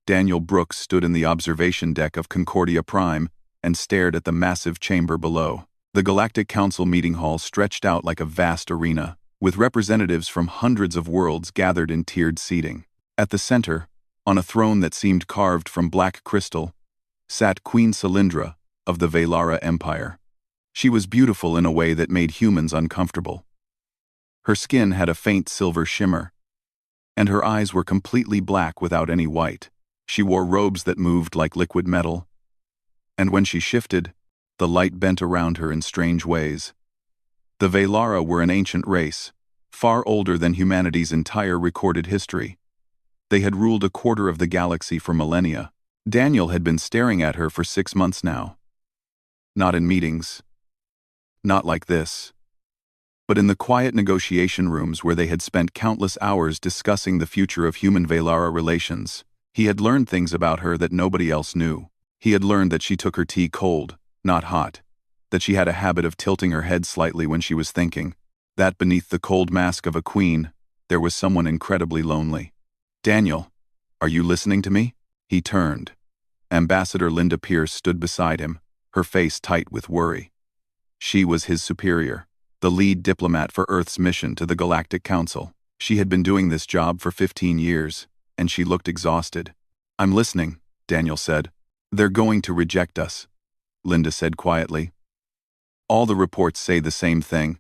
Daniel Brooks stood in the observation deck of Concordia Prime and stared at the massive chamber below. The Galactic Council meeting hall stretched out like a vast arena, with representatives from hundreds of worlds gathered in tiered seating. At the center, on a throne that seemed carved from black crystal, sat Queen Cylindra of the Velara Empire. She was beautiful in a way that made humans uncomfortable. Her skin had a faint silver shimmer, and her eyes were completely black without any white. She wore robes that moved like liquid metal, and when she shifted, the light bent around her in strange ways. The Velara were an ancient race, far older than humanity's entire recorded history. They had ruled a quarter of the galaxy for millennia. Daniel had been staring at her for 6 months now. Not in meetings. Not like this. But in the quiet negotiation rooms where they had spent countless hours discussing the future of human-Velara relations. He had learned things about her that nobody else knew. He had learned that she took her tea cold, not hot. That she had a habit of tilting her head slightly when she was thinking. That beneath the cold mask of a queen, there was someone incredibly lonely. "Daniel, are you listening to me?" He turned. Ambassador Linda Pierce stood beside him, her face tight with worry. She was his superior, the lead diplomat for Earth's mission to the Galactic Council. She had been doing this job for 15 years, and she looked exhausted. "I'm listening," Daniel said. "They're going to reject us," Linda said quietly. "All the reports say the same thing.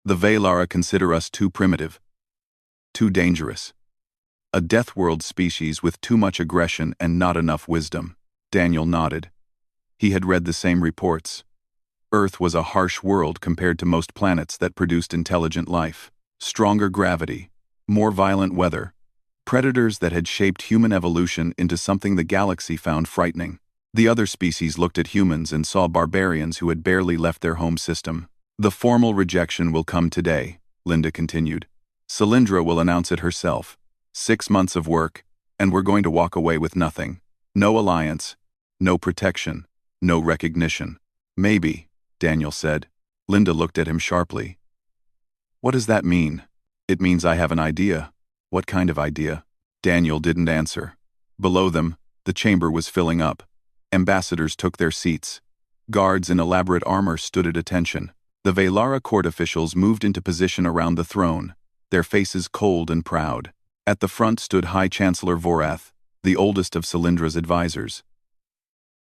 The Velara consider us too primitive, too dangerous. A death world species with too much aggression and not enough wisdom." Daniel nodded. He had read the same reports. Earth was a harsh world compared to most planets that produced intelligent life. Stronger gravity, more violent weather, predators that had shaped human evolution into something the galaxy found frightening. The other species looked at humans and saw barbarians who had barely left their home system. "The formal rejection will come today," Linda continued. "Cylindra will announce it herself. 6 months of work, and we're going to walk away with nothing. No alliance, no protection, no recognition." "Maybe," Daniel said. Linda looked at him sharply. "What does that mean?" "It means I have an idea." "What kind of idea?" Daniel didn't answer. Below them, the chamber was filling up. Ambassadors took their seats. Guards in elaborate armor stood at attention. The Velara court officials moved into position around the throne, their faces cold and proud. At the front stood High Chancellor Vorath, the oldest of Cylindra's advisors.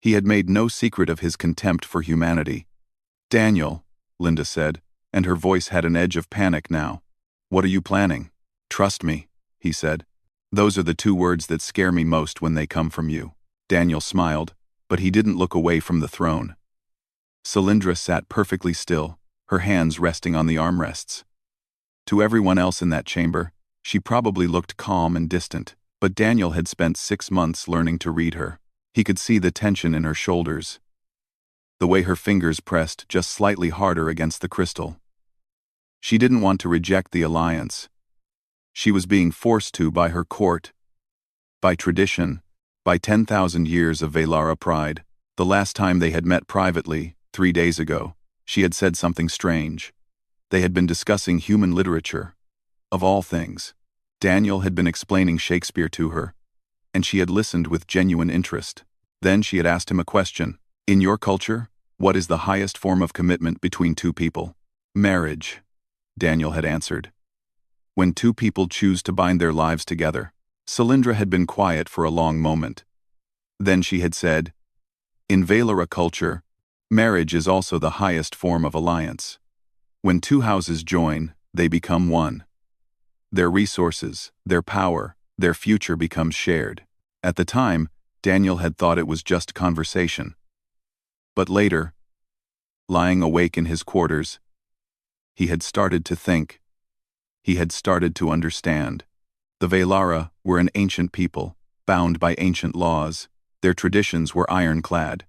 He had made no secret of his contempt for humanity. "Daniel," Linda said, and her voice had an edge of panic now. "What are you planning?" "Trust me," he said. "Those are the 2 words that scare me most when they come from you." Daniel smiled, but he didn't look away from the throne. Cylindra sat perfectly still, her hands resting on the armrests. To everyone else in that chamber, she probably looked calm and distant, but Daniel had spent 6 months learning to read her. He could see the tension in her shoulders, the way her fingers pressed just slightly harder against the crystal. She didn't want to reject the alliance. She was being forced to by her court, by tradition, by 10,000 years of Velara pride. The last time they had met privately, 3 days ago, she had said something strange. They had been discussing human literature. Of all things, Daniel had been explaining Shakespeare to her, and she had listened with genuine interest. Then she had asked him a question. "In your culture, what is the highest form of commitment between 2 people?" "Marriage," Daniel had answered. "When 2 people choose to bind their lives together." Cylindra had been quiet for a long moment. Then she had said, "In Velara culture, marriage is also the highest form of alliance. When 2 houses join, they become one. Their resources, their power, their future becomes shared." At the time, Daniel had thought it was just conversation. But later, lying awake in his quarters, he had started to think. He had started to understand. The Velara were an ancient people, bound by ancient laws. Their traditions were ironclad.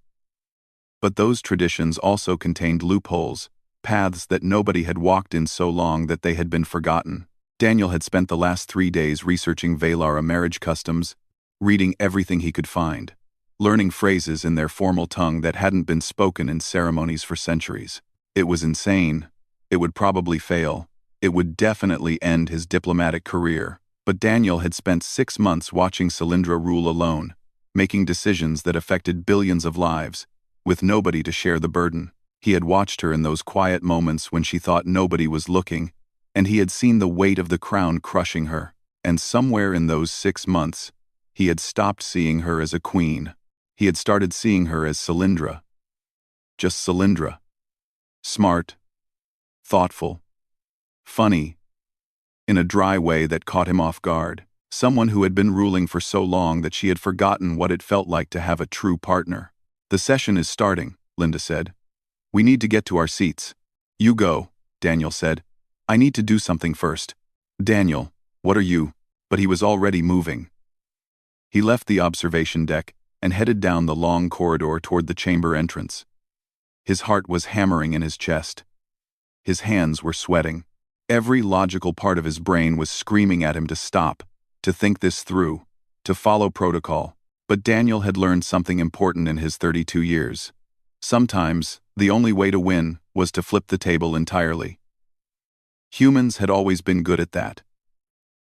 But those traditions also contained loopholes, paths that nobody had walked in so long that they had been forgotten. Daniel had spent the last 3 days researching Velara marriage customs, reading everything he could find, learning phrases in their formal tongue that hadn't been spoken in ceremonies for centuries. It was insane. It would probably fail. It would definitely end his diplomatic career. But Daniel had spent 6 months watching Cylindra rule alone, making decisions that affected billions of lives, with nobody to share the burden. He had watched her in those quiet moments when she thought nobody was looking, and he had seen the weight of the crown crushing her. And somewhere in those 6 months, he had stopped seeing her as a queen. He had started seeing her as Cylindra. Just Cylindra. Smart, thoughtful, funny, in a dry way that caught him off guard. Someone who had been ruling for so long that she had forgotten what it felt like to have a true partner. "The session is starting," Linda said. "We need to get to our seats." "You go," Daniel said. "I need to do something first." "Daniel, what are you?" But he was already moving. He left the observation deck and headed down the long corridor toward the chamber entrance. His heart was hammering in his chest. His hands were sweating. Every logical part of his brain was screaming at him to stop, to think this through, to follow protocol. But Daniel had learned something important in his 32 years. Sometimes, the only way to win was to flip the table entirely. Humans had always been good at that.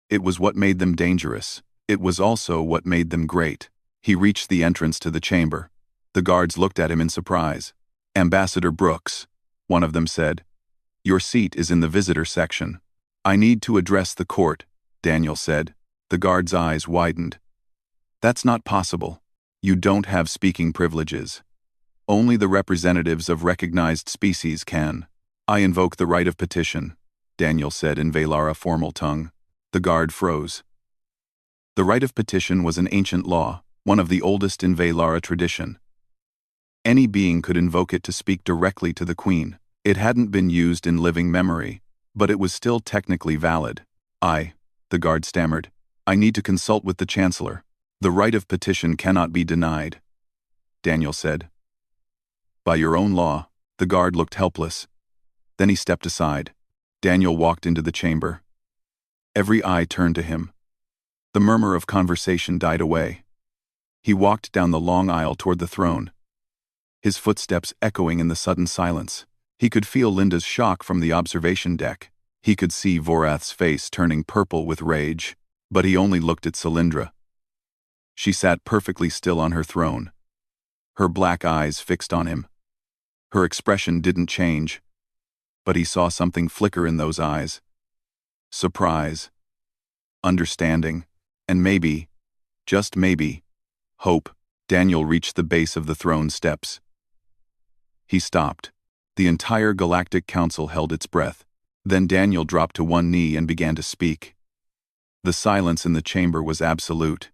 It was what made them dangerous. It was also what made them great. He reached the entrance to the chamber. The guards looked at him in surprise. "Ambassador Brooks," one of them said. "Your seat is in the visitor section." "I need to address the court," Daniel said. The guard's eyes widened. "That's not possible. You don't have speaking privileges. Only the representatives of recognized species can." "I invoke the right of petition," Daniel said in Velara formal tongue. The guard froze. The right of petition was an ancient law, one of the oldest in Velara tradition. Any being could invoke it to speak directly to the queen. It hadn't been used in living memory, but it was still technically valid. The guard stammered, "I need to consult with the chancellor." "The right of petition cannot be denied," Daniel said. "By your own law." The guard looked helpless. Then he stepped aside. Daniel walked into the chamber. Every eye turned to him. The murmur of conversation died away. He walked down the long aisle toward the throne, his footsteps echoing in the sudden silence. He could feel Linda's shock from the observation deck. He could see Vorath's face turning purple with rage, but he only looked at Cylindra. She sat perfectly still on her throne, her black eyes fixed on him. Her expression didn't change, but he saw something flicker in those eyes. Surprise, understanding, and maybe, just maybe, hope. Daniel reached the base of the throne steps. He stopped. The entire Galactic Council held its breath. Then Daniel dropped to one knee and began to speak. The silence in the chamber was absolute.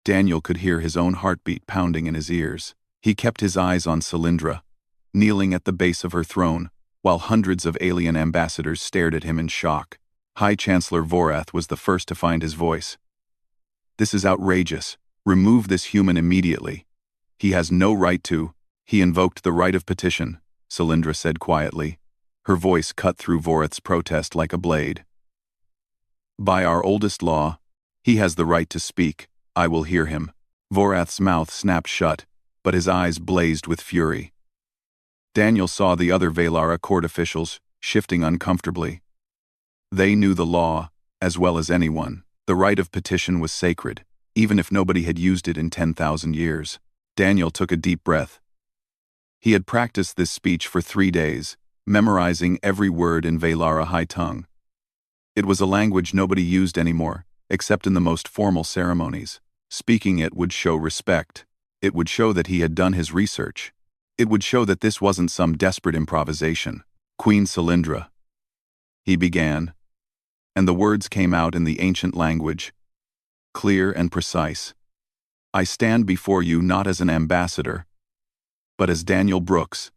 Daniel could hear his own heartbeat pounding in his ears. He kept his eyes on Cylindra, kneeling at the base of her throne, while hundreds of alien ambassadors stared at him in shock. High Chancellor Vorath was the first to find his voice. "This is outrageous. Remove this human immediately. He has no right to." "He invoked the right of petition," Cylindra said quietly. Her voice cut through Vorath's protest like a blade. "By our oldest law, he has the right to speak. I will hear him." Vorath's mouth snapped shut, but his eyes blazed with fury. Daniel saw the other Velara court officials shifting uncomfortably. They knew the law, as well as anyone. The right of petition was sacred, even if nobody had used it in 10,000 years. Daniel took a deep breath. He had practiced this speech for 3 days, memorizing every word in Velara High Tongue. It was a language nobody used anymore, except in the most formal ceremonies. Speaking it would show respect. It would show that he had done his research. It would show that this wasn't some desperate improvisation. "Queen Cylindra," he began, and the words came out in the ancient language, clear and precise. "I stand before you not as an ambassador, but as Daniel Brooks,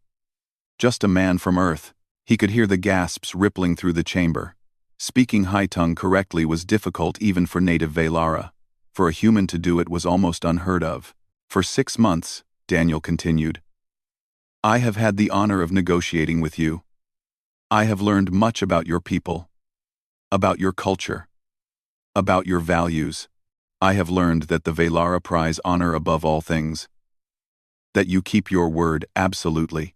just a man from Earth." He could hear the gasps rippling through the chamber. Speaking High Tongue correctly was difficult even for native Velara. For a human to do it was almost unheard of. "For 6 months, Daniel continued, I have had the honor of negotiating with you. I have learned much about your people, about your culture, about your values. I have learned that the Velara prize honor above all things, that you keep your word absolutely,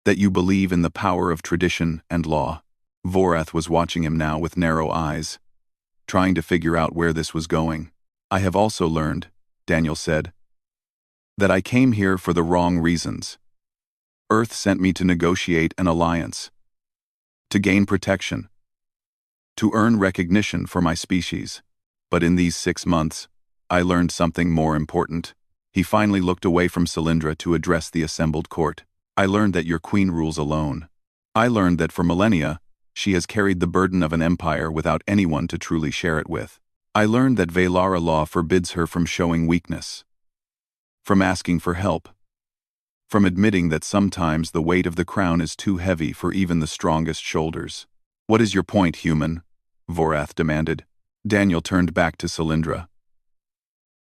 that you believe in the power of tradition and law." Vorath was watching him now with narrow eyes. trying to figure out where this was going. I have also learned, Daniel said, that I came here for the wrong reasons. Earth sent me to negotiate an alliance, to gain protection, to earn recognition for my species. But in these 6 months, I learned something more important. He finally looked away from Cylindra to address the assembled court. I learned that your queen rules alone. I learned that for millennia, she has carried the burden of an empire without anyone to truly share it with. I learned that Velara law forbids her from showing weakness, from asking for help, from admitting that sometimes the weight of the crown is too heavy for even the strongest shoulders. What is your point, human? Vorath demanded. Daniel turned back to Cylindra.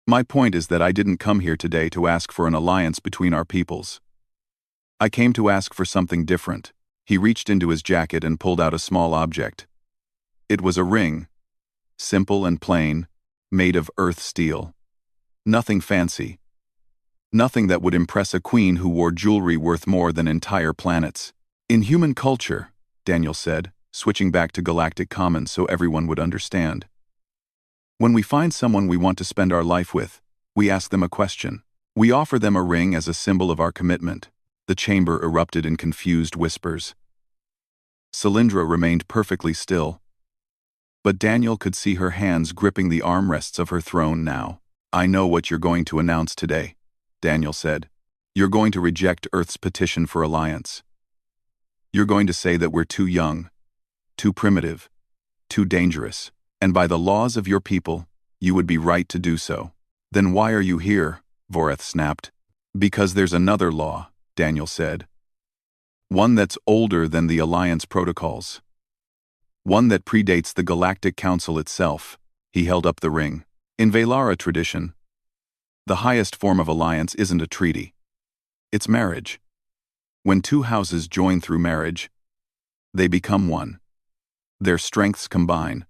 My point is that I didn't come here today to ask for an alliance between our peoples. I came to ask for something different. He reached into his jacket and pulled out a small object. It was a ring, simple and plain, made of earth steel. Nothing fancy. Nothing that would impress a queen who wore jewelry worth more than entire planets. In human culture, Daniel said, switching back to galactic common so everyone would understand. When we find someone we want to spend our life with, we ask them a question. We offer them a ring as a symbol of our commitment. The chamber erupted in confused whispers. Cylindra remained perfectly still, but Daniel could see her hands gripping the armrests of her throne now. I know what you're going to announce today, Daniel said. You're going to reject Earth's petition for alliance. You're going to say that we're too young, too primitive, too dangerous, and by the laws of your people, you would be right to do so. Then why are you here? Vorath snapped. Because there's another law, Daniel said. One that's older than the Alliance protocols. One that predates the Galactic Council itself. He held up the ring. In Velara tradition, the highest form of alliance isn't a treaty. It's marriage. When two houses join through marriage, they become one. Their strengths combine.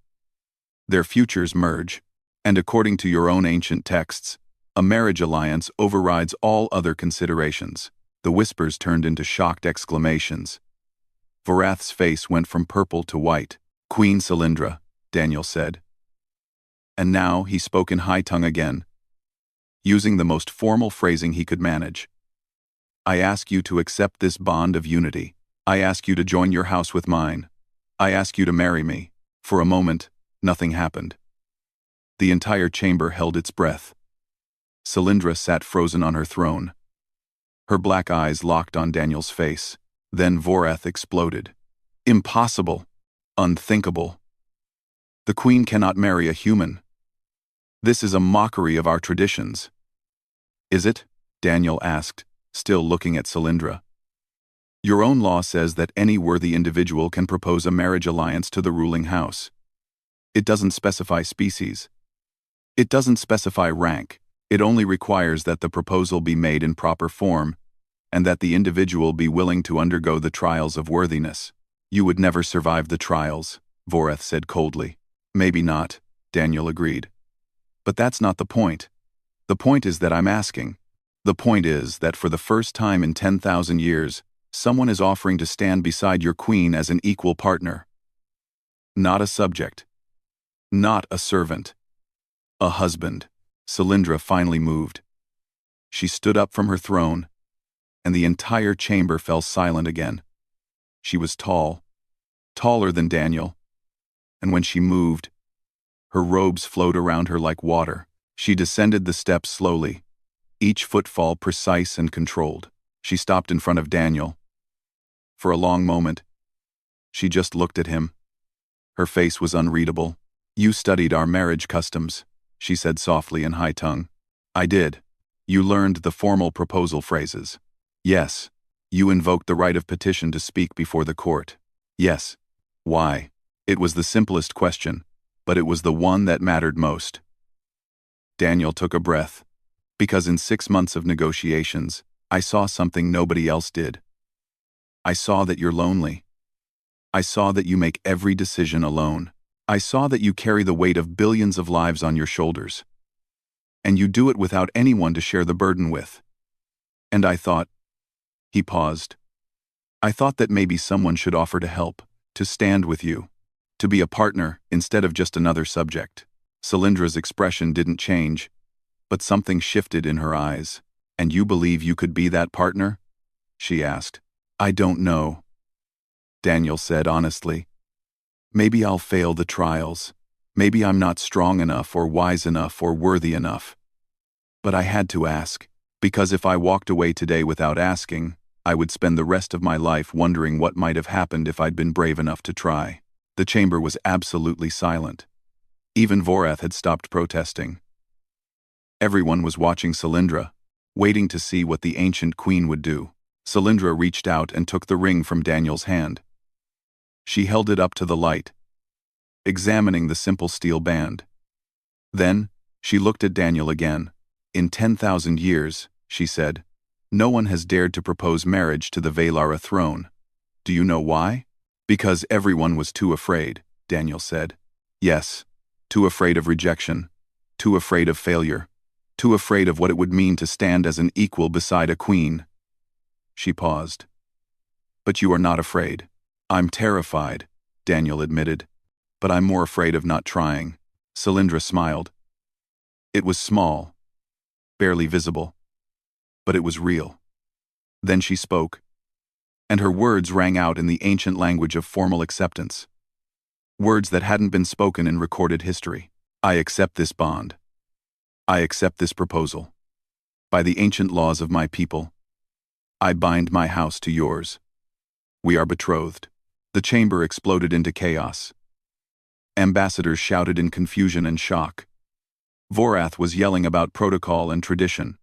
Their futures merge. And according to your own ancient texts, a marriage alliance overrides all other considerations. The whispers turned into shocked exclamations. Vorath's face went from purple to white. Queen Cylindra, Daniel said. And now he spoke in high tongue again, using the most formal phrasing he could manage. I ask you to accept this bond of unity. I ask you to join your house with mine. I ask you to marry me. For a moment, nothing happened. The entire chamber held its breath. Cylindra sat frozen on her throne. Her black eyes locked on Daniel's face. Then Vorath exploded. Impossible. Unthinkable. The queen cannot marry a human. This is a mockery of our traditions. Is it? Daniel asked, still looking at Cylindra. Your own law says that any worthy individual can propose a marriage alliance to the ruling house. It doesn't specify species. It doesn't specify rank. It only requires that the proposal be made in proper form, and that the individual be willing to undergo the trials of worthiness. You would never survive the trials, Vorath said coldly. Maybe not, Daniel agreed. But that's not the point. The point is that I'm asking. The point is that for the first time in 10,000 years, someone is offering to stand beside your queen as an equal partner. Not a subject. Not a servant. A husband. Cylindra finally moved. She stood up from her throne, and the entire chamber fell silent again. She was tall, taller than Daniel, and when she moved, her robes flowed around her like water. She descended the steps slowly, each footfall precise and controlled. She stopped in front of Daniel. For a long moment, she just looked at him. Her face was unreadable. You studied our marriage customs, she said softly in high tongue. I did. You learned the formal proposal phrases. Yes. You invoked the right of petition to speak before the court. Yes. Why? It was the simplest question, but it was the one that mattered most. Daniel took a breath. Because in 6 months of negotiations, I saw something nobody else did. I saw that you're lonely. I saw that you make every decision alone. I saw that you carry the weight of billions of lives on your shoulders. And you do it without anyone to share the burden with. And I thought, he paused. I thought that maybe someone should offer to help, to stand with you. To be a partner instead of just another subject. Cylindra's expression didn't change, but something shifted in her eyes. "And you believe you could be that partner?" she asked. "I don't know," Daniel said honestly. "Maybe I'll fail the trials. Maybe I'm not strong enough or wise enough or worthy enough. But I had to ask, because if I walked away today without asking, I would spend the rest of my life wondering what might have happened if I'd been brave enough to try." The chamber was absolutely silent. Even Vorath had stopped protesting. Everyone was watching Cylindra, waiting to see what the ancient queen would do. Cylindra reached out and took the ring from Daniel's hand. She held it up to the light, examining the simple steel band. Then, she looked at Daniel again. "In 10,000 years," she said, "no one has dared to propose marriage to the Valara throne. Do you know why?" "Because everyone was too afraid," Daniel said. "Yes, too afraid of rejection, too afraid of failure, too afraid of what it would mean to stand as an equal beside a queen." She paused. "But you are not afraid." "I'm terrified," Daniel admitted, "but I'm more afraid of not trying." Cylindra smiled. It was small, barely visible, but it was real. Then she spoke, and her words rang out in the ancient language of formal acceptance. Words that hadn't been spoken in recorded history. "I accept this bond. I accept this proposal. By the ancient laws of my people, I bind my house to yours. We are betrothed." The chamber exploded into chaos. Ambassadors shouted in confusion and shock. Vorath was yelling about protocol and tradition.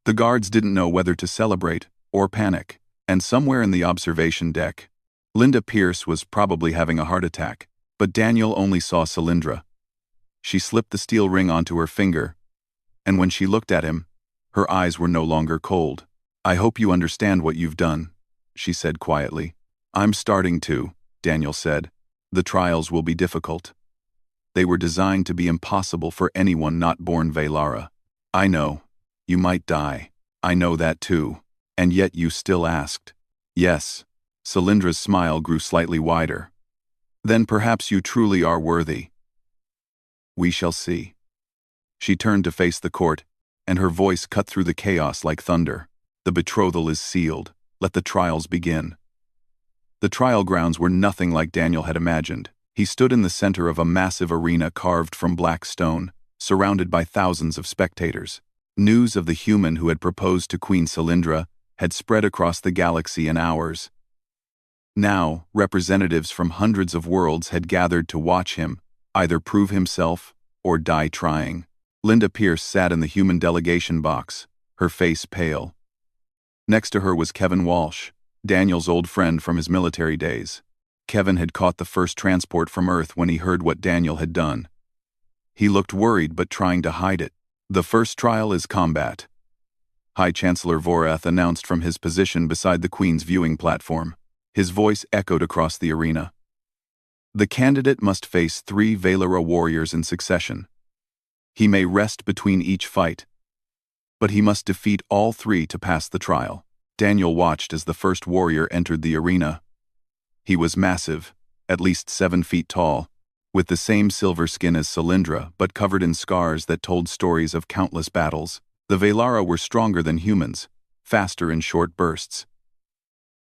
The guards didn't know whether to celebrate or panic. And somewhere in the observation deck, Linda Pierce was probably having a heart attack, but Daniel only saw Cylindra. She slipped the steel ring onto her finger, and when she looked at him, her eyes were no longer cold. "I hope you understand what you've done," she said quietly. "I'm starting to," Daniel said. "The trials will be difficult. They were designed to be impossible for anyone not born Valara. I know. You might die. I know that too. And yet you still asked." "Yes." Cylindra's smile grew slightly wider. "Then perhaps you truly are worthy. We shall see." She turned to face the court, and her voice cut through the chaos like thunder. "The betrothal is sealed. Let the trials begin." The trial grounds were nothing like Daniel had imagined. He stood in the center of a massive arena carved from black stone, surrounded by thousands of spectators. News of the human who had proposed to Queen Cylindra had spread across the galaxy in hours. Now, representatives from hundreds of worlds had gathered to watch him, either prove himself or die trying. Linda Pierce sat in the human delegation box, her face pale. Next to her was Kevin Walsh, Daniel's old friend from his military days. Kevin had caught the first transport from Earth when he heard what Daniel had done. He looked worried but trying to hide it. "The first trial is combat," High Chancellor Vorath announced from his position beside the Queen's viewing platform. His voice echoed across the arena. "The candidate must face 3 Valara warriors in succession. He may rest between each fight, but he must defeat all 3 to pass the trial." Daniel watched as the first warrior entered the arena. He was massive, at least 7 feet tall, with the same silver skin as Cylindra but covered in scars that told stories of countless battles. The Valara were stronger than humans, faster in short bursts.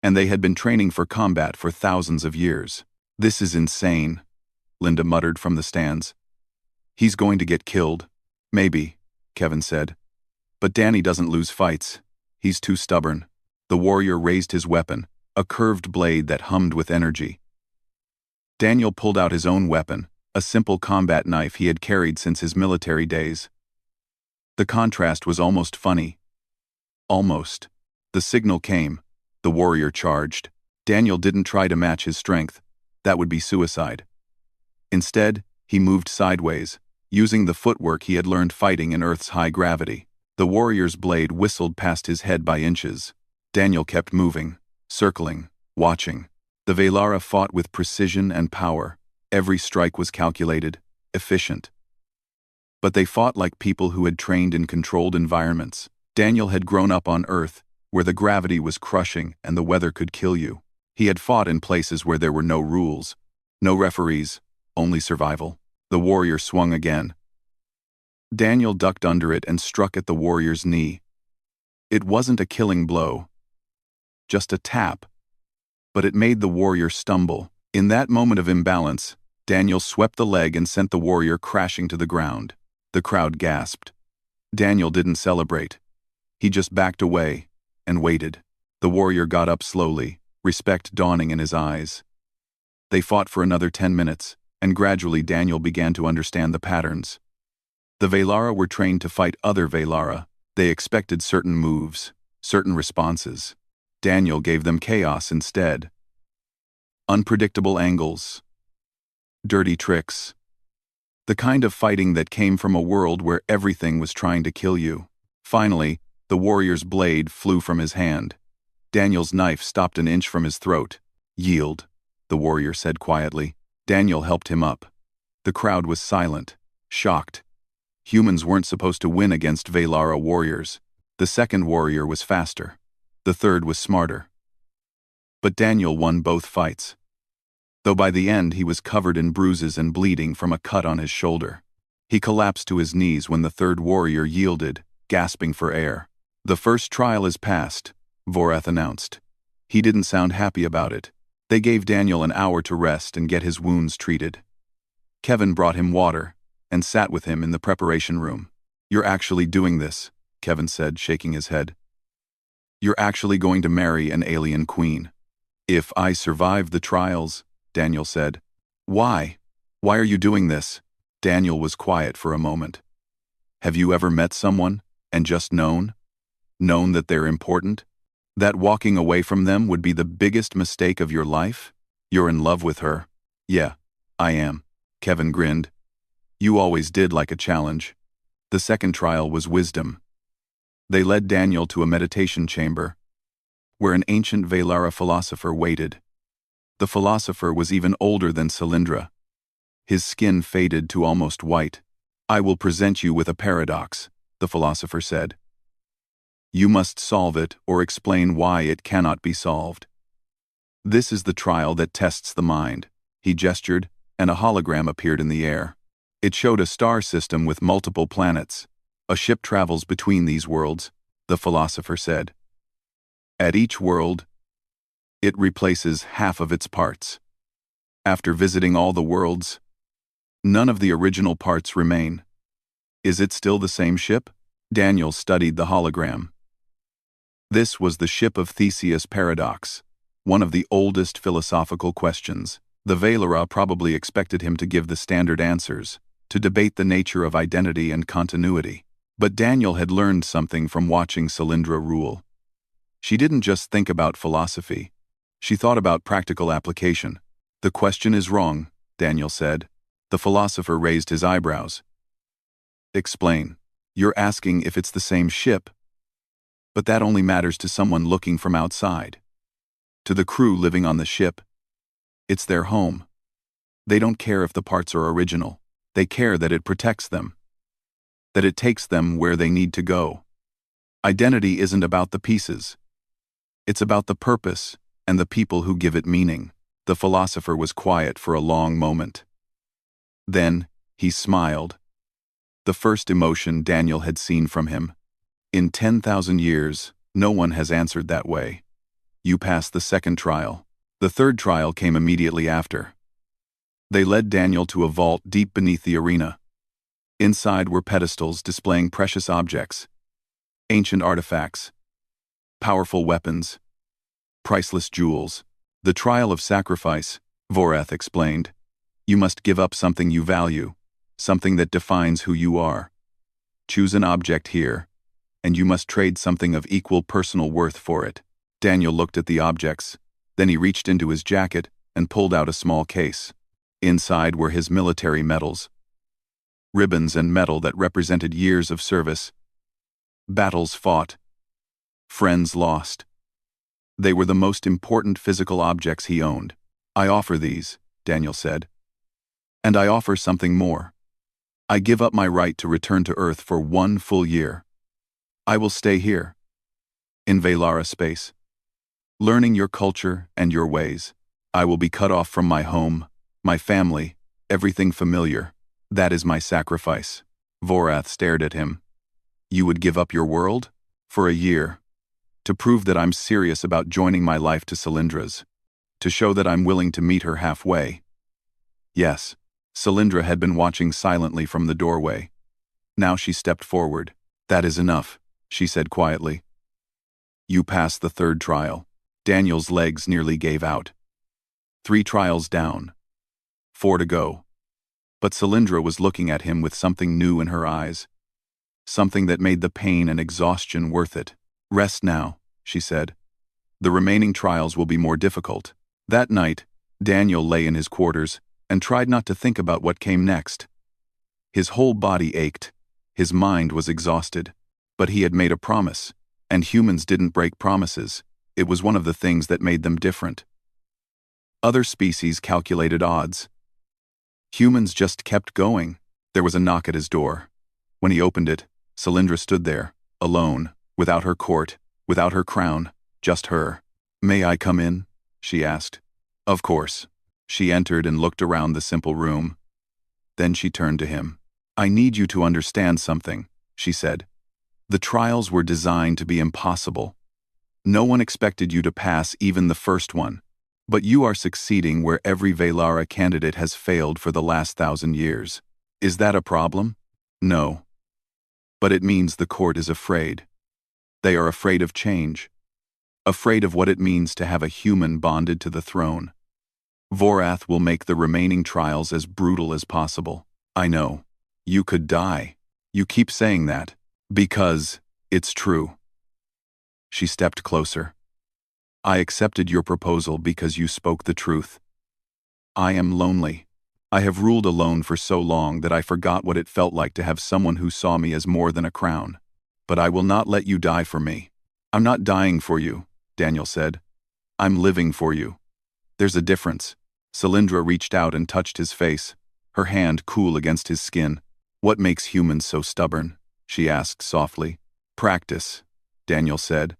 And they had been training for combat for thousands of years. "This is insane," Linda muttered from the stands. "He's going to get killed." "Maybe," Kevin said. "But Danny doesn't lose fights. He's too stubborn." The warrior raised his weapon, a curved blade that hummed with energy. Daniel pulled out his own weapon, a simple combat knife he had carried since his military days. The contrast was almost funny. Almost. The signal came. The warrior charged. Daniel didn't try to match his strength. That would be suicide. Instead, he moved sideways, using the footwork he had learned fighting in Earth's high gravity. The warrior's blade whistled past his head by inches. Daniel kept moving, circling, watching. The Valara fought with precision and power. Every strike was calculated, efficient. But they fought like people who had trained in controlled environments. Daniel had grown up on Earth, where the gravity was crushing and the weather could kill you. He had fought in places where there were no rules, No referees, only survival. The warrior swung again. Daniel ducked under it and struck at the warrior's knee. It wasn't a killing blow, just a tap, but it made the warrior stumble. In that moment of imbalance, Daniel swept the leg and sent the warrior crashing to the ground. The crowd gasped. Daniel didn't celebrate. He just backed away and waited. The warrior got up slowly, respect dawning in his eyes. They fought for another 10 minutes, and gradually Daniel began to understand the patterns. The Velara were trained to fight other Velara. They expected certain moves, certain responses. Daniel gave them chaos instead. Unpredictable angles. Dirty tricks. The kind of fighting that came from a world where everything was trying to kill you. Finally, the warrior's blade flew from his hand. Daniel's knife stopped an inch from his throat. "Yield," the warrior said quietly. Daniel helped him up. The crowd was silent, shocked. Humans weren't supposed to win against Velara warriors. The second warrior was faster. The third was smarter. But Daniel won both fights, though by the end he was covered in bruises and bleeding from a cut on his shoulder. He collapsed to his knees when the third warrior yielded, gasping for air. "The first trial is past," Vorath announced. He didn't sound happy about it. They gave Daniel an hour to rest and get his wounds treated. Kevin brought him water and sat with him in the preparation room. "You're actually doing this," Kevin said, shaking his head. "You're actually going to marry an alien queen." "If I survive the trials," Daniel said. "Why? Why are you doing this?" Daniel was quiet for a moment. "Have you ever met someone and just known that they're important? That walking away from them would be the biggest mistake of your life? You're in love with her." "Yeah, I am," Kevin grinned. "You always did like a challenge." The second trial was wisdom. They led Daniel to a meditation chamber, where an ancient Velara philosopher waited. The philosopher was even older than Cylindra. His skin faded to almost white. "I will present you with a paradox," the philosopher said. "You must solve it or explain why it cannot be solved. This is the trial that tests the mind." He gestured, and a hologram appeared in the air. It showed a star system with multiple planets. "A ship travels between these worlds," the philosopher said. "At each world, it replaces half of its parts. After visiting all the worlds, none of the original parts remain." "Is it still the same ship?" Daniel studied the hologram. This was the ship of Theseus' paradox, one of the oldest philosophical questions. The Velara probably expected him to give the standard answers, to debate the nature of identity and continuity. But Daniel had learned something from watching Cylindra rule. She didn't just think about philosophy. She thought about practical application. "The question is wrong," Daniel said. The philosopher raised his eyebrows. "Explain. You're asking if it's the same ship. But that only matters to someone looking from outside. To the crew living on the ship, it's their home. They don't care if the parts are original. They care that it protects them, that it takes them where they need to go. Identity isn't about the pieces. It's about the purpose and the people who give it meaning." The philosopher was quiet for a long moment. Then, he smiled. The first emotion Daniel had seen from him. "In 10,000 years, no one has answered that way. You passed the second trial." The third trial came immediately after. They led Daniel to a vault deep beneath the arena. Inside were pedestals displaying precious objects, ancient artifacts, powerful weapons, priceless jewels. "The trial of sacrifice," Vorath explained. "You must give up something you value, something that defines who you are. Choose an object here, and you must trade something of equal personal worth for it." Daniel looked at the objects, then he reached into his jacket and pulled out a small case. Inside were his military medals, ribbons and metal that represented years of service, battles fought, friends lost. They were the most important physical objects he owned. "I offer these," Daniel said. "And I offer something more. I give up my right to return to Earth for 1 full year. I will stay here, in Velara space, learning your culture and your ways. I will be cut off from my home, My family, everything familiar. That is my sacrifice. Vorath stared at him. You would give up your world? For a year. To prove that I'm serious about joining my life to Cylindra's. To show that I'm willing to meet her halfway. Yes. Cylindra had been watching silently from the doorway. Now she stepped forward. That is enough, she said quietly. You passed the third trial. Daniel's legs nearly gave out. 3 trials down. 4 to go. But Cylindra was looking at him with something new in her eyes. Something that made the pain and exhaustion worth it. Rest now, she said. The remaining trials will be more difficult. That night, Daniel lay in his quarters and tried not to think about what came next. His whole body ached. His mind was exhausted. But he had made a promise, and humans didn't break promises. It was one of the things that made them different. Other species calculated odds. Humans just kept going. There was a knock at his door. When he opened it, Cylindra stood there, alone, without her court, without her crown, just her. May I come in? She asked. Of course. She entered and looked around the simple room. Then she turned to him. I need you to understand something, she said. The trials were designed to be impossible. No one expected you to pass even the first one. But you are succeeding where every Velara candidate has failed for the last 1,000 years. Is that a problem? No. But it means the court is afraid. They are afraid of change. Afraid of what it means to have a human bonded to the throne. Vorath will make the remaining trials as brutal as possible. I know. You could die. You keep saying that. Because it's true. She stepped closer. I accepted your proposal because you spoke the truth. I am lonely. I have ruled alone for so long that I forgot what it felt like to have someone who saw me as more than a crown. But I will not let you die for me. I'm not dying for you, Daniel said. I'm living for you. There's a difference. Cylindra reached out and touched his face, her hand cool against his skin. What makes humans so stubborn? She asked softly. Practice, Daniel said.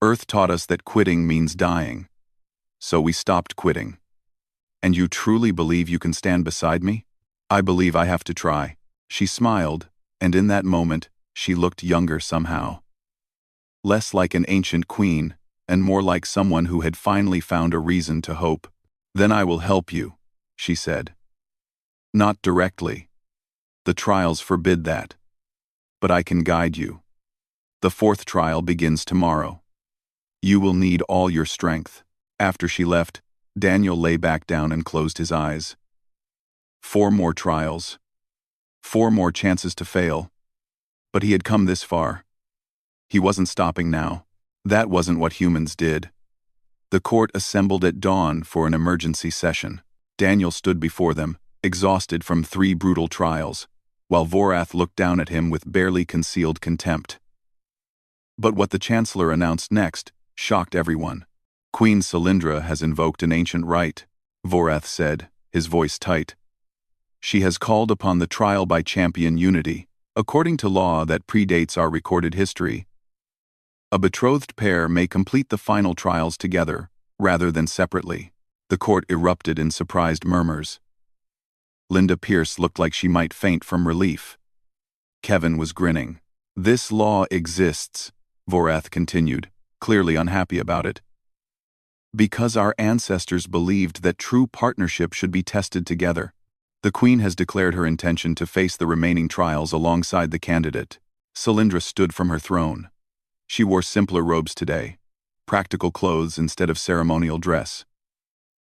Earth taught us that quitting means dying. So we stopped quitting. And you truly believe you can stand beside me? I believe I have to try. She smiled, and in that moment, she looked younger somehow. Less like an ancient queen, and more like someone who had finally found a reason to hope. Then I will help you, she said. Not directly. The trials forbid that. But I can guide you. The 4th trial begins tomorrow. You will need all your strength. After she left, Daniel lay back down and closed his eyes. 4 more trials. 4 more chances to fail. But he had come this far. He wasn't stopping now. That wasn't what humans did. The court assembled at dawn for an emergency session. Daniel stood before them, exhausted from 3 brutal trials, while Vorath looked down at him with barely concealed contempt. But what the Chancellor announced next shocked everyone. Queen Cylindra has invoked an ancient right, Vorath said, his voice tight. She has called upon the trial by champion unity, according to law that predates our recorded history. A betrothed pair may complete the final trials together, rather than separately. The court erupted in surprised murmurs. Linda Pierce looked like she might faint from relief. Kevin was grinning. This law exists, Vorath continued, clearly unhappy about it. Because our ancestors believed that true partnership should be tested together. The Queen has declared her intention to face the remaining trials alongside the candidate. Cylindra stood from her throne. She wore simpler robes today, practical clothes instead of ceremonial dress.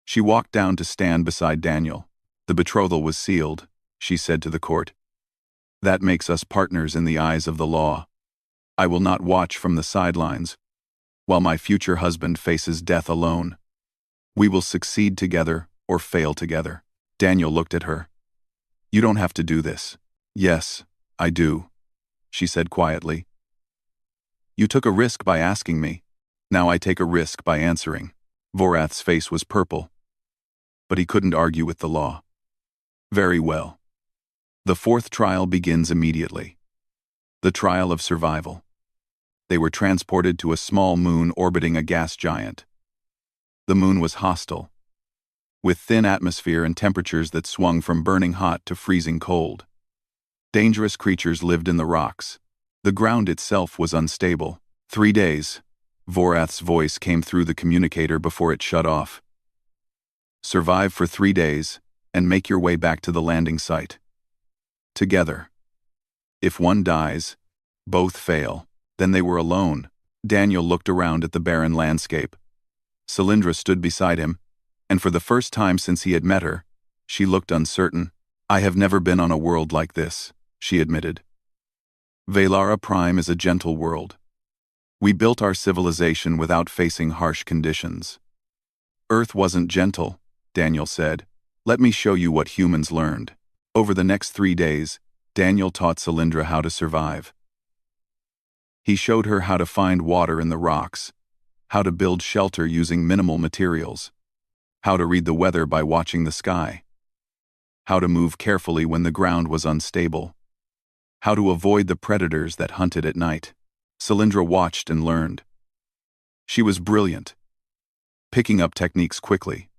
She walked down to stand beside Daniel. The betrothal was sealed, she said to the court. That makes us partners in the eyes of the law. I will not watch from the sidelines, while my future husband faces death alone. We will succeed together or fail together. Daniel looked at her. You don't have to do this. Yes, I do, she said quietly. You took a risk by asking me. Now I take a risk by answering. Vorath's face was purple. But he couldn't argue with the law. Very well. The 4th trial begins immediately. The trial of survival. They were transported to a small moon orbiting a gas giant. The moon was hostile. with thin atmosphere and temperatures that swung from burning hot to freezing cold. Dangerous creatures lived in the rocks. The ground itself was unstable. 3 days. Vorath's voice came through the communicator before it shut off. Survive for 3 days, and make your way back to the landing site. Together. If one dies, both fail. Then they were alone. Daniel looked around at the barren landscape. Cylindra stood beside him, and for the first time since he had met her, she looked uncertain. I have never been on a world like this, she admitted. Velara Prime is a gentle world. We built our civilization without facing harsh conditions. Earth wasn't gentle, Daniel said. Let me show you what humans learned. Over the next 3 days, Daniel taught Cylindra how to survive. He showed her how to find water in the rocks, how to build shelter using minimal materials, how to read the weather by watching the sky, how to move carefully when the ground was unstable, how to avoid the predators that hunted at night. Cylindra watched and learned. She was brilliant, picking up techniques quickly.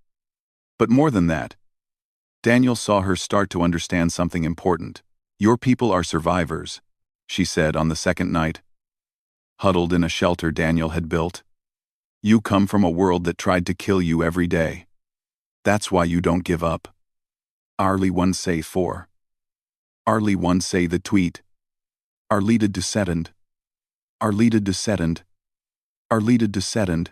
But more than that, Daniel saw her start to understand something important. Your people are survivors, she said on the second night. Huddled in a shelter Daniel had built. You come from a world that tried to kill you every day. That's why you don't give up. Arli one say 4. Arli one say the tweet. Arlita descendant. Arlita descendant. Arlita descendant.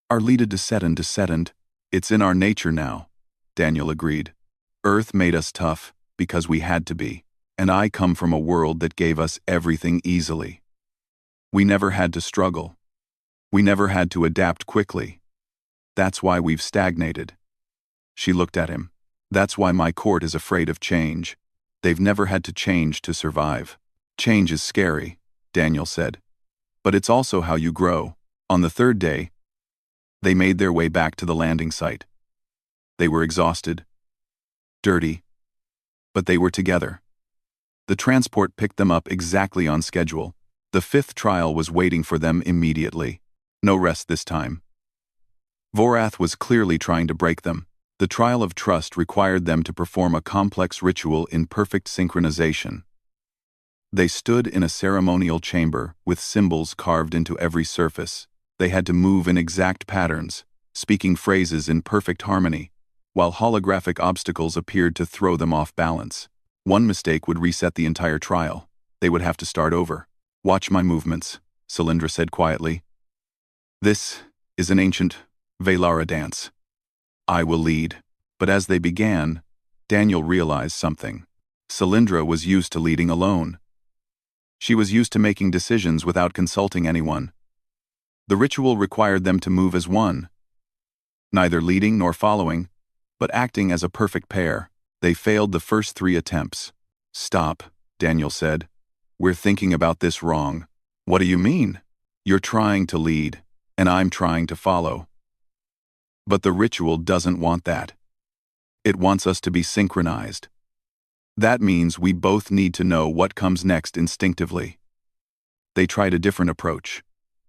Arlita descendant. It's in our nature now, Daniel agreed. Earth made us tough because we had to be, and I come from a world that gave us everything easily. We never had to struggle. We never had to adapt quickly. That's why we've stagnated. She looked at him. That's why my court is afraid of change. They've never had to change to survive. Change is scary, Daniel said. But it's also how you grow. On the third day, they made their way back to the landing site. They were exhausted, dirty, but they were together. The transport picked them up exactly on schedule. The 5th trial was waiting for them immediately. No rest this time. Vorath was clearly trying to break them. The trial of trust required them to perform a complex ritual in perfect synchronization. They stood in a ceremonial chamber with symbols carved into every surface. They had to move in exact patterns, speaking phrases in perfect harmony, while holographic obstacles appeared to throw them off balance. One mistake would reset the entire trial. They would have to start over. Watch my movements, Cylindra said quietly. This is an ancient Velara dance. I will lead. But as they began, Daniel realized something. Cylindra was used to leading alone. She was used to making decisions without consulting anyone. The ritual required them to move as one, neither leading nor following, but acting as a perfect pair. They failed the first 3 attempts. Stop, Daniel said. We're thinking about this wrong. What do you mean? You're trying to lead, and I'm trying to follow. But the ritual doesn't want that. It wants us to be synchronized. That means we both need to know what comes next instinctively. They tried a different approach.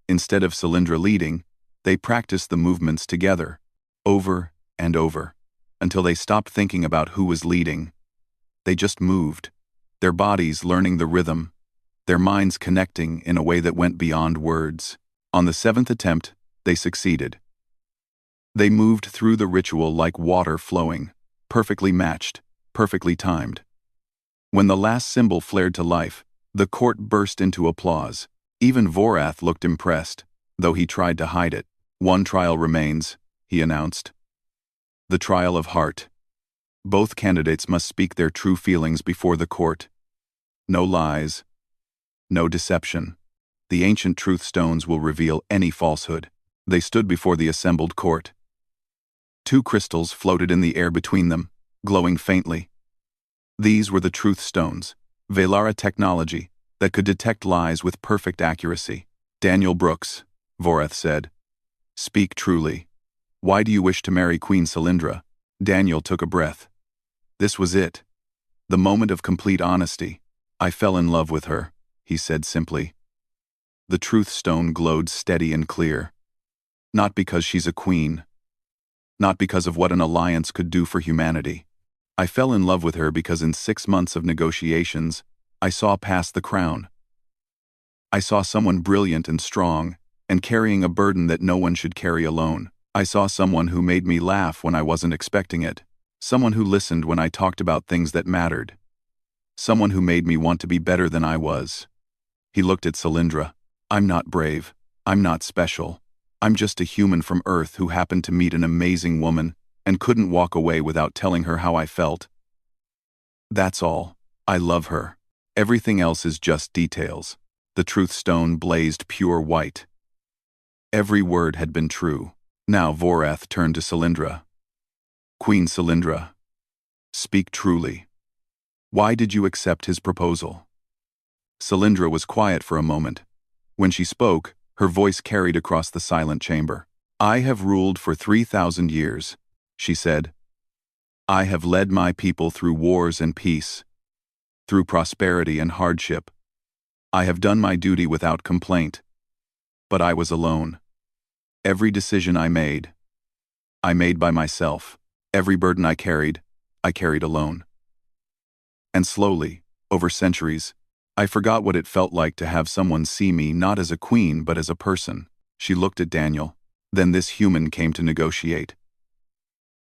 Instead of Cylindra leading, they practiced the movements together, over and over, until they stopped thinking about who was leading. They just moved, their bodies learning the rhythm, their minds connecting in a way that went beyond words. On the 7th attempt, they succeeded. They moved through the ritual like water flowing, perfectly matched, perfectly timed. When the last symbol flared to life, the court burst into applause. Even Vorath looked impressed, though he tried to hide it. One trial remains, he announced. The trial of heart. Both candidates must speak their true feelings before the court. No lies. No deception. The ancient truth stones will reveal any falsehood. They stood before the assembled court. 2 crystals floated in the air between them, glowing faintly. These were the truth stones, Velara technology that could detect lies with perfect accuracy. Daniel Brooks, Vorath said. Speak truly. Why do you wish to marry Queen Cylindra? Daniel took a breath. This was it. The moment of complete honesty. I fell in love with her, he said simply. The truth stone glowed steady and clear. Not because she's a queen. not because of what an alliance could do for humanity. I fell in love with her because in 6 months of negotiations, I saw past the crown. I saw someone brilliant and strong, and carrying a burden that no one should carry alone. I saw someone who made me laugh when I wasn't expecting it. Someone who listened when I talked about things that mattered. Someone who made me want to be better than I was. He looked at Cylindra. I'm not brave. I'm not special. I'm just a human from Earth who happened to meet an amazing woman and couldn't walk away without telling her how I felt. That's all. I love her. Everything else is just details. The truth stone blazed pure white. Every word had been true. Now Vorath turned to Cylindra. Queen Cylindra, speak truly. Why did you accept his proposal? Cylindra was quiet for a moment. When she spoke, her voice carried across the silent chamber. I have ruled for 3,000 years, she said. I have led my people through wars and peace, through prosperity and hardship. I have done my duty without complaint. But I was alone. Every decision I made by myself. Every burden I carried alone. And slowly, over centuries, I forgot what it felt like to have someone see me not as a queen but as a person. She looked at Daniel. Then this human came to negotiate.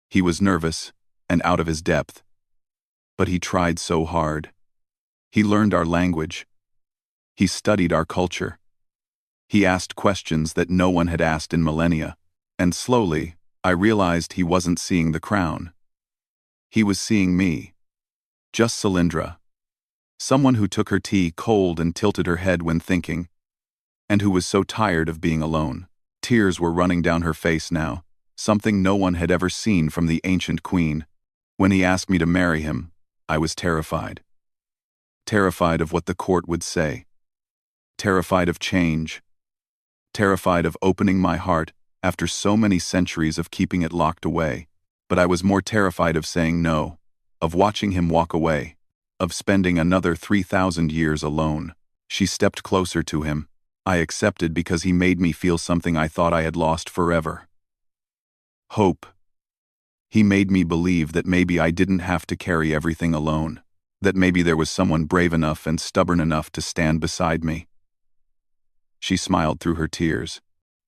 He was nervous and out of his depth. But he tried so hard. He learned our language. He studied our culture. He asked questions that no one had asked in millennia. And slowly, I realized he wasn't seeing the crown. He was seeing me. Just Cylindra. Someone who took her tea cold and tilted her head when thinking, and who was so tired of being alone. Tears were running down her face now, something no one had ever seen from the ancient queen. When he asked me to marry him, I was terrified. Terrified of what the court would say. Terrified of change. Terrified of opening my heart after so many centuries of keeping it locked away. But I was more terrified of saying no, of watching him walk away, of spending another 3,000 years alone. She stepped closer to him. I accepted because he made me feel something I thought I had lost forever. Hope. He made me believe that maybe I didn't have to carry everything alone, that maybe there was someone brave enough and stubborn enough to stand beside me. She smiled through her tears.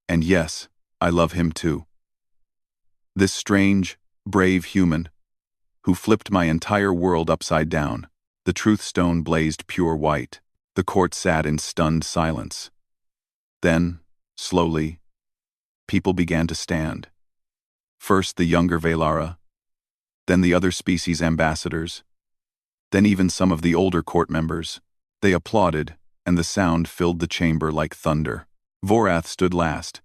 And yes, I love him too. This strange, brave human, who flipped my entire world upside down. The truth stone blazed pure white. The court sat in stunned silence. Then, slowly, people began to stand. First the younger Velara, then the other species ambassadors, then even some of the older court members. They applauded, and the sound filled the chamber like thunder. Vorath stood last.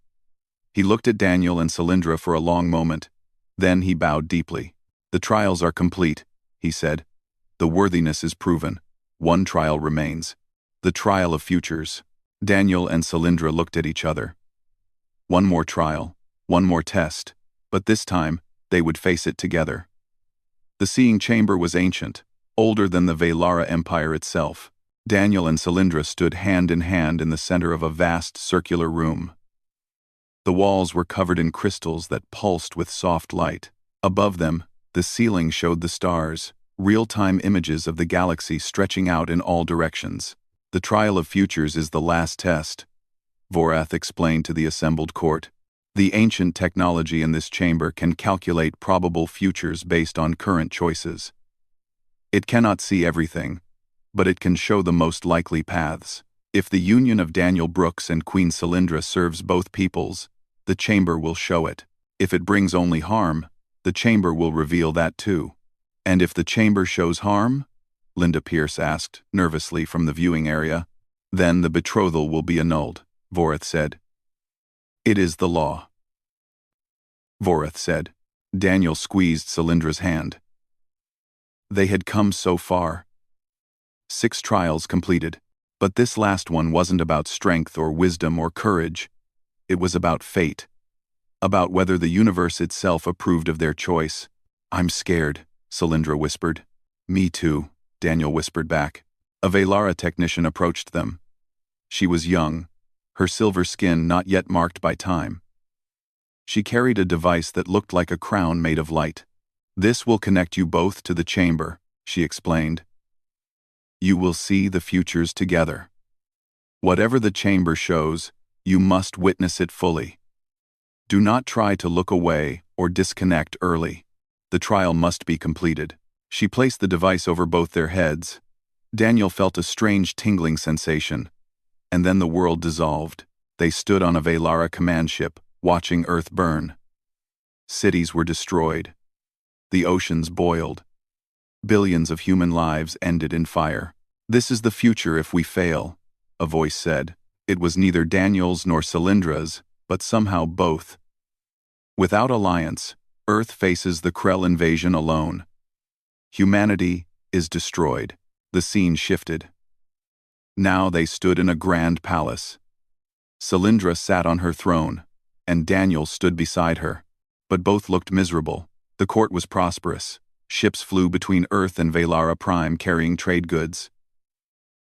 He looked at Daniel and Cylindra for a long moment. Then he bowed deeply. The trials are complete, he said. The worthiness is proven. One trial remains. The trial of futures. Daniel and Cylindra looked at each other. One more trial, one more test, but this time, they would face it together. The seeing chamber was ancient, older than the Velara Empire itself. Daniel and Cylindra stood hand in hand in the center of a vast circular room. The walls were covered in crystals that pulsed with soft light. Above them, the ceiling showed the stars, real-time images of the galaxy stretching out in all directions. The trial of futures is the last test, Vorath explained to the assembled court. The ancient technology in this chamber can calculate probable futures based on current choices. It cannot see everything, but it can show the most likely paths. If the union of Daniel Brooks and Queen Cylindra serves both peoples, the chamber will show it. If it brings only harm, the chamber will reveal that too. And if the chamber shows harm? Linda Pierce asked, nervously from the viewing area. Then the betrothal will be annulled, Vorath said. It is the law. Vorath said. Daniel squeezed Cylindra's hand. They had come so far. 6 trials completed. But this last one wasn't about strength or wisdom or courage. It was about fate. About whether the universe itself approved of their choice. I'm scared, Cylindra whispered. Me too, Daniel whispered back. A Velara technician approached them. She was young, her silver skin not yet marked by time. She carried a device that looked like a crown made of light. "This will connect you both to the chamber," she explained. "You will see the futures together. Whatever the chamber shows, you must witness it fully. Do not try to look away or disconnect early. The trial must be completed." She placed the device over both their heads. Daniel felt a strange tingling sensation, and then the world dissolved. They stood on a Velara command ship, watching Earth burn. Cities were destroyed. The oceans boiled. Billions of human lives ended in fire. "This is the future if we fail," a voice said. It was neither Daniel's nor Cylindra's, but somehow both. Without alliance, Earth faces the Krell invasion alone. Humanity is destroyed. The scene shifted. Now they stood in a grand palace. Cylindra sat on her throne, and Daniel stood beside her. But both looked miserable. The court was prosperous. Ships flew between Earth and Velara Prime carrying trade goods.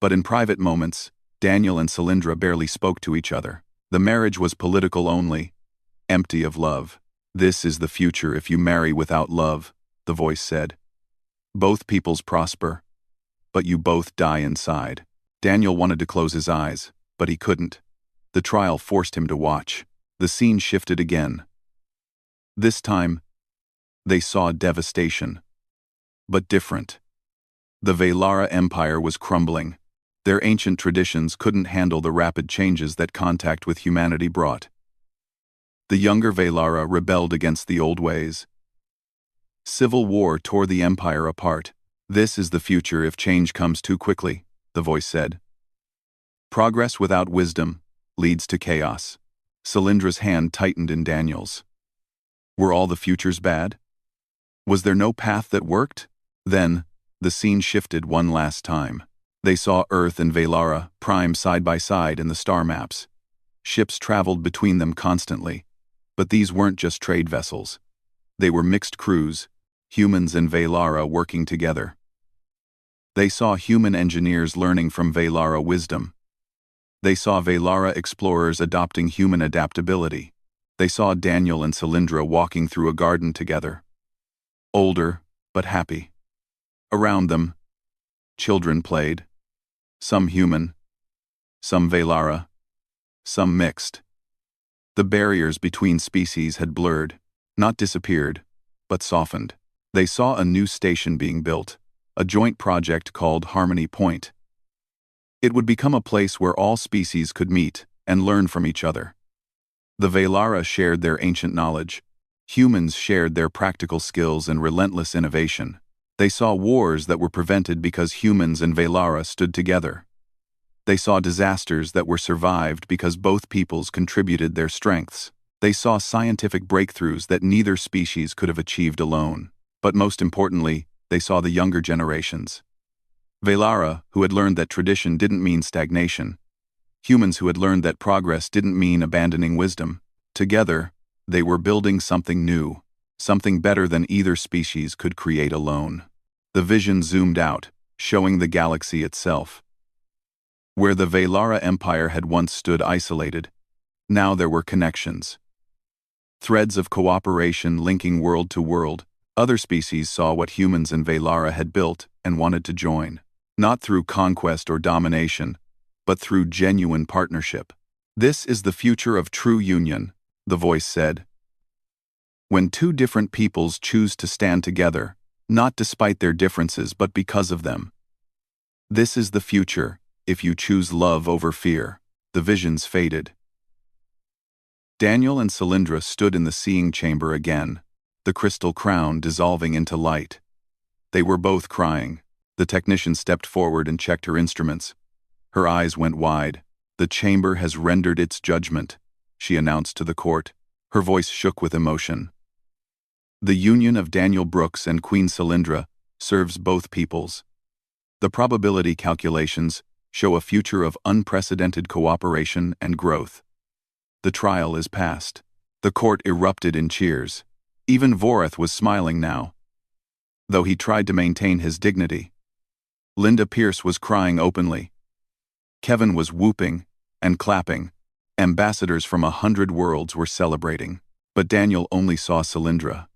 But in private moments, Daniel and Cylindra barely spoke to each other. The marriage was political only, empty of love. "This is the future if you marry without love," the voice said. "Both peoples prosper, but you both die inside." Daniel wanted to close his eyes, but he couldn't. The trial forced him to watch. The scene shifted again. This time, they saw devastation. But different. The Velara Empire was crumbling. Their ancient traditions couldn't handle the rapid changes that contact with humanity brought. The younger Velara rebelled against the old ways. Civil war tore the empire apart. "This is the future if change comes too quickly," the voice said. "Progress without wisdom leads to chaos." Cylindra's hand tightened in Daniel's. Were all the futures bad? Was there no path that worked? Then, the scene shifted one last time. They saw Earth and Velara Prime side by side in the star maps. Ships traveled between them constantly. But these weren't just trade vessels. They were mixed crews, humans and Velara working together. They saw human engineers learning from Velara wisdom. They saw Velara explorers adopting human adaptability. They saw Daniel and Cylindra walking through a garden together. Older, but happy. Around them, children played. Some human, some Velara, some mixed. The barriers between species had blurred, not disappeared, but softened. They saw a new station being built, a joint project called Harmony Point. It would become a place where all species could meet and learn from each other. The Velara shared their ancient knowledge. Humans shared their practical skills and relentless innovation. They saw wars that were prevented because humans and Velara stood together. They saw disasters that were survived because both peoples contributed their strengths. They saw scientific breakthroughs that neither species could have achieved alone. But most importantly, they saw the younger generations. Velara, who had learned that tradition didn't mean stagnation. Humans who had learned that progress didn't mean abandoning wisdom. Together, they were building something new, something better than either species could create alone. The vision zoomed out, showing the galaxy itself. Where the Velara Empire had once stood isolated, now there were connections. Threads of cooperation linking world to world. Other species saw what humans and Velara had built and wanted to join. Not through conquest or domination, but through genuine partnership. "This is the future of true union," the voice said. "When two different peoples choose to stand together, not despite their differences but because of them. This is the future, if you choose love over fear." The visions faded. Daniel and Cylindra stood in the seeing chamber again, the crystal crown dissolving into light. They were both crying. The technician stepped forward and checked her instruments. Her eyes went wide. "The chamber has rendered its judgment," she announced to the court. Her voice shook with emotion. "The union of Daniel Brooks and Queen Cylindra serves both peoples. The probability calculations show a future of unprecedented cooperation and growth. The trial is past." The court erupted in cheers. Even Vorath was smiling now, though he tried to maintain his dignity. Linda Pierce was crying openly. Kevin was whooping and clapping. Ambassadors from 100 worlds were celebrating. But Daniel only saw Cylindra.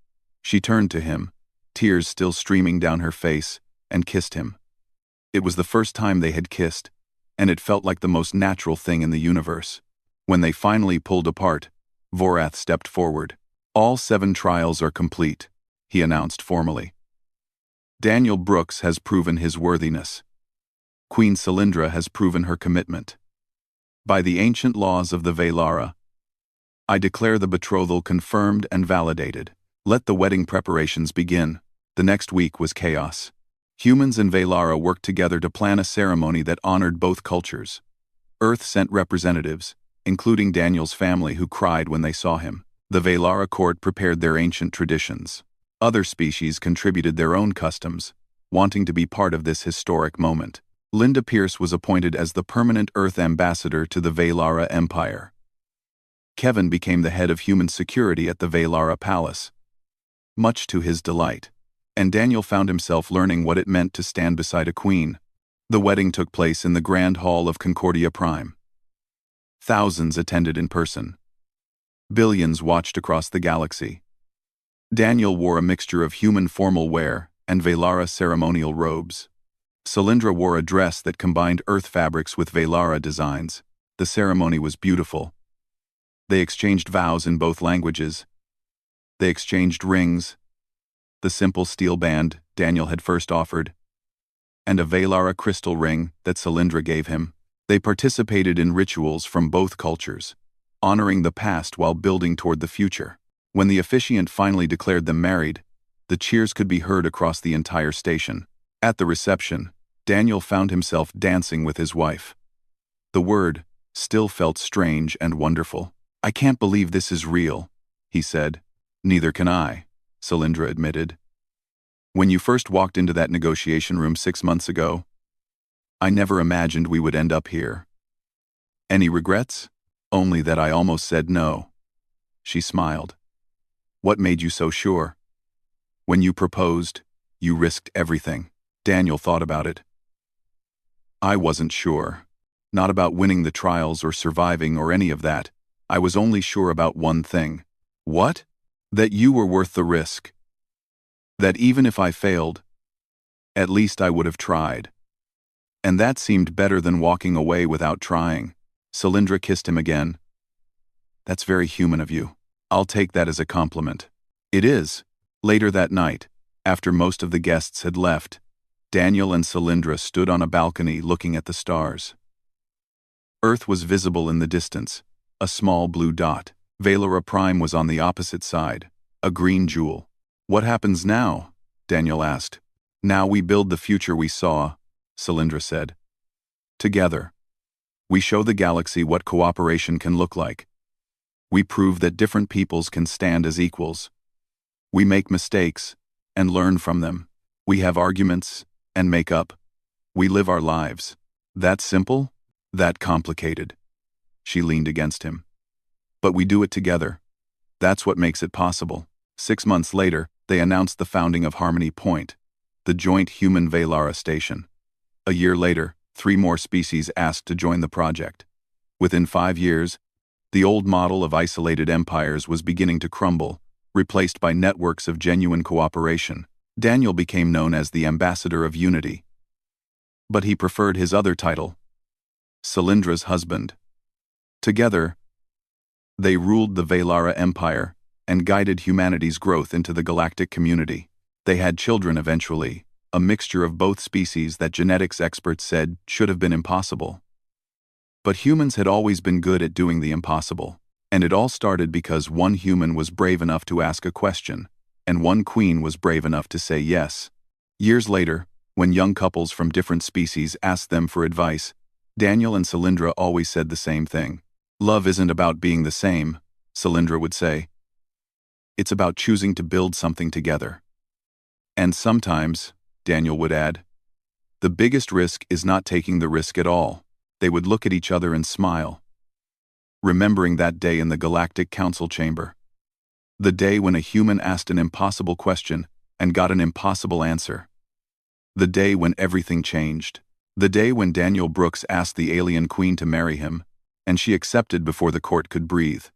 She turned to him, tears still streaming down her face, and kissed him. It was the first time they had kissed, and it felt like the most natural thing in the universe. When they finally pulled apart, Vorath stepped forward. "All 7 trials are complete," he announced formally. "Daniel Brooks has proven his worthiness. Queen Cylindra has proven her commitment. By the ancient laws of the Velara, I declare the betrothal confirmed and validated. Let the wedding preparations begin." The next week was chaos. Humans and Velara worked together to plan a ceremony that honored both cultures. Earth sent representatives, including Daniel's family, who cried when they saw him. The Velara court prepared their ancient traditions. Other species contributed their own customs, wanting to be part of this historic moment. Linda Pierce was appointed as the permanent Earth ambassador to the Velara Empire. Kevin became the head of human security at the Velara Palace, much to his delight. And Daniel found himself learning what it meant to stand beside a queen. The wedding took place in the Grand Hall of Concordia Prime. Thousands attended in person. Billions watched across the galaxy. Daniel wore a mixture of human formal wear and Velara ceremonial robes. Cylindra wore a dress that combined Earth fabrics with Velara designs. The ceremony was beautiful. They exchanged vows in both languages. They exchanged rings, the simple steel band Daniel had first offered, and a Velara crystal ring that Cylindra gave him. They participated in rituals from both cultures, honoring the past while building toward the future. When the officiant finally declared them married, the cheers could be heard across the entire station. At the reception, Daniel found himself dancing with his wife. The word still felt strange and wonderful. "I can't believe this is real," he said. "Neither can I," Cylindra admitted. "When you first walked into that negotiation room 6 months ago, I never imagined we would end up here." "Any regrets?" "Only that I almost said no." She smiled. "What made you so sure?" "When you proposed, you risked everything." Daniel thought about it. "I wasn't sure. Not about winning the trials or surviving or any of that. I was only sure about one thing." "What?" "That you were worth the risk. That even if I failed, at least I would have tried. And that seemed better than walking away without trying." Cylindra kissed him again. "That's very human of you. I'll take that as a compliment." "It is." Later that night, after most of the guests had left, Daniel and Cylindra stood on a balcony looking at the stars. Earth was visible in the distance, a small blue dot. Velara Prime was on the opposite side, a green jewel. "What happens now?" Daniel asked. "Now we build the future we saw," Cylindra said. "Together. We show the galaxy what cooperation can look like. We prove that different peoples can stand as equals. We make mistakes and learn from them. We have arguments and make up. We live our lives. That simple? That complicated?" She leaned against him. "But we do it together. That's what makes it possible." 6 months later, they announced the founding of Harmony Point, the joint human-Velara station. A year later, 3 more species asked to join the project. Within 5 years, the old model of isolated empires was beginning to crumble, replaced by networks of genuine cooperation. Daniel became known as the Ambassador of Unity. But he preferred his other title, Cylindra's husband. Together, they ruled the Velara Empire and guided humanity's growth into the galactic community. They had children eventually, a mixture of both species that genetics experts said should have been impossible. But humans had always been good at doing the impossible, and it all started because one human was brave enough to ask a question, and one queen was brave enough to say yes. Years later, when young couples from different species asked them for advice, Daniel and Cylindra always said the same thing. "Love isn't about being the same," Cylindra would say. "It's about choosing to build something together." "And sometimes," Daniel would add, "the biggest risk is not taking the risk at all." They would look at each other and smile, remembering that day in the Galactic Council chamber. The day when a human asked an impossible question and got an impossible answer. The day when everything changed. The day when Daniel Brooks asked the alien queen to marry him, and she accepted before the court could breathe.